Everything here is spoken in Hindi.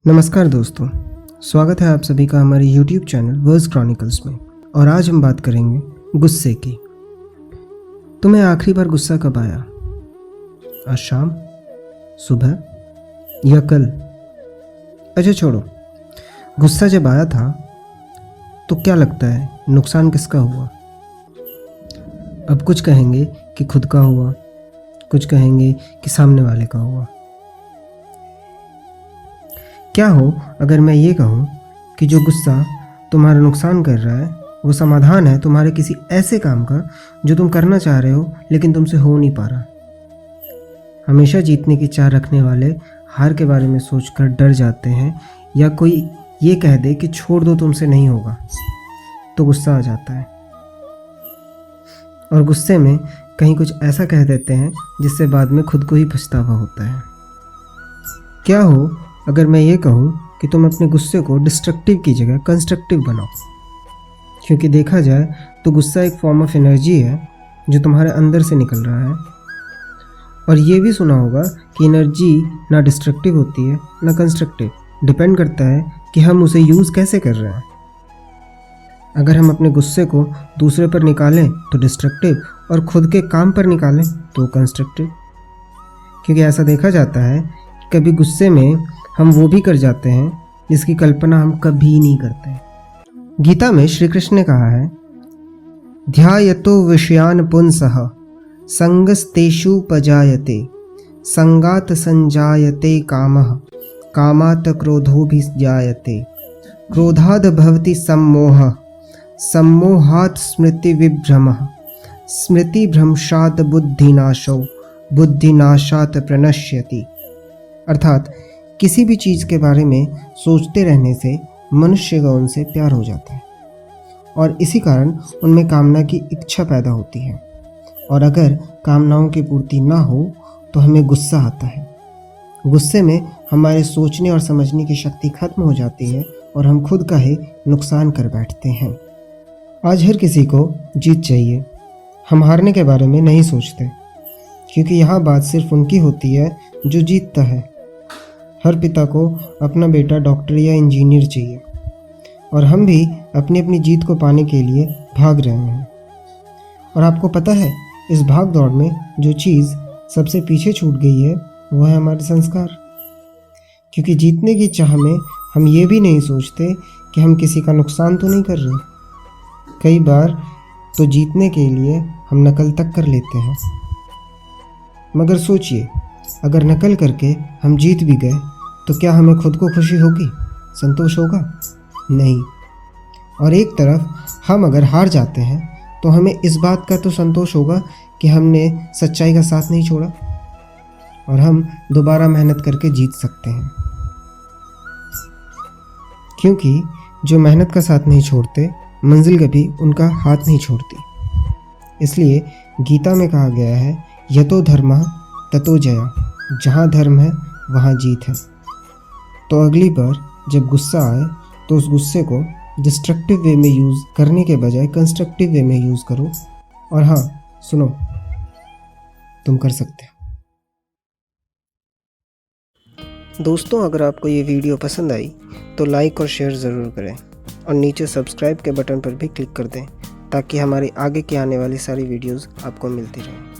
नमस्कार दोस्तों, स्वागत है आप सभी का हमारे YouTube चैनल वर्ड्स क्रॉनिकल्स में। और आज हम बात करेंगे गुस्से की। तुम्हें आखिरी बार गुस्सा कब आया? आज शाम, सुबह या कल? अच्छा छोड़ो, गुस्सा जब आया था तो क्या लगता है नुकसान किसका हुआ? अब कुछ कहेंगे कि खुद का हुआ, कुछ कहेंगे कि सामने वाले का हुआ। क्या हो अगर मैं ये कहूँ कि जो गुस्सा तुम्हारा नुकसान कर रहा है वो समाधान है तुम्हारे किसी ऐसे काम का जो तुम करना चाह रहे हो लेकिन तुमसे हो नहीं पा रहा। हमेशा जीतने की चाह रखने वाले हार के बारे में सोचकर डर जाते हैं, या कोई ये कह दे कि छोड़ दो तुमसे नहीं होगा तो गुस्सा आ जाता है, और गुस्से में कहीं कुछ ऐसा कह देते हैं जिससे बाद में खुद को ही पछतावा होता है। क्या हो अगर मैं ये कहूँ कि तुम अपने गुस्से को डिस्ट्रक्टिव की जगह कंस्ट्रक्टिव बनाओ, क्योंकि देखा जाए तो गुस्सा एक फॉर्म ऑफ एनर्जी है जो तुम्हारे अंदर से निकल रहा है। और ये भी सुना होगा कि एनर्जी ना डिस्ट्रक्टिव होती है ना कंस्ट्रक्टिव, डिपेंड करता है कि हम उसे यूज़ कैसे कर रहे हैं। अगर हम अपने गुस्से को दूसरे पर निकालें तो डिस्ट्रक्टिव, और खुद के काम पर निकालें तो कंस्ट्रक्टिव। क्योंकि ऐसा देखा जाता है कि कभी गुस्से में हम वो भी कर जाते हैं जिसकी कल्पना हम कभी नहीं करते। गीता में श्री कृष्ण ने कहा है, ध्यायतो विषयान पुंसः संगस्तेषु पजायते संगात संजायते कामः कामात् क्रोधोऽभिजायते क्रोधाद् भवति सम्मोहः सम्मोहात् स्मृतिविभ्रमः स्मृतिभ्रंशात् बुद्धिनाशो बुद्धिनाशात् प्रणश्यति। अर्थात किसी भी चीज़ के बारे में सोचते रहने से मनुष्य का उनसे प्यार हो जाता है, और इसी कारण उनमें कामना की इच्छा पैदा होती है। और अगर कामनाओं की पूर्ति ना हो तो हमें गुस्सा आता है। गुस्से में हमारे सोचने और समझने की शक्ति खत्म हो जाती है और हम खुद का ही नुकसान कर बैठते हैं। आज हर किसी को जीत चाहिए। हम हारने के बारे में नहीं सोचते, क्योंकि यहाँ बात सिर्फ उनकी होती है जो जीतता है। हर पिता को अपना बेटा डॉक्टर या इंजीनियर चाहिए, और हम भी अपनी अपनी जीत को पाने के लिए भाग रहे हैं। और आपको पता है, इस भाग दौड़ में जो चीज़ सबसे पीछे छूट गई है वह है हमारे संस्कार। क्योंकि जीतने की चाह में हम ये भी नहीं सोचते कि हम किसी का नुकसान तो नहीं कर रहे। कई बार तो जीतने के लिए हम नकल तक कर लेते हैं। मगर सोचिए, अगर नकल करके हम जीत भी गए तो क्या हमें खुद को खुशी होगी, संतोष होगा? नहीं। और एक तरफ हम अगर हार जाते हैं तो हमें इस बात का तो संतोष होगा कि हमने सच्चाई का साथ नहीं छोड़ा, और हम दोबारा मेहनत करके जीत सकते हैं। क्योंकि जो मेहनत का साथ नहीं छोड़ते, मंजिल कभी उनका हाथ नहीं छोड़ती। इसलिए गीता में कहा गया है, यतो धर्मः ततो जया। जहाँ धर्म है वहाँ जीत है। तो अगली बार जब गुस्सा आए तो उस गुस्से को डिस्ट्रक्टिव वे में यूज़ करने के बजाय कंस्ट्रक्टिव वे में यूज़ करो। और हाँ सुनो, तुम कर सकते हो। दोस्तों, अगर आपको ये वीडियो पसंद आई तो लाइक और शेयर ज़रूर करें, और नीचे सब्सक्राइब के बटन पर भी क्लिक कर दें ताकि हमारी आगे की आने वाली सारी वीडियोज़ आपको मिलती रहें।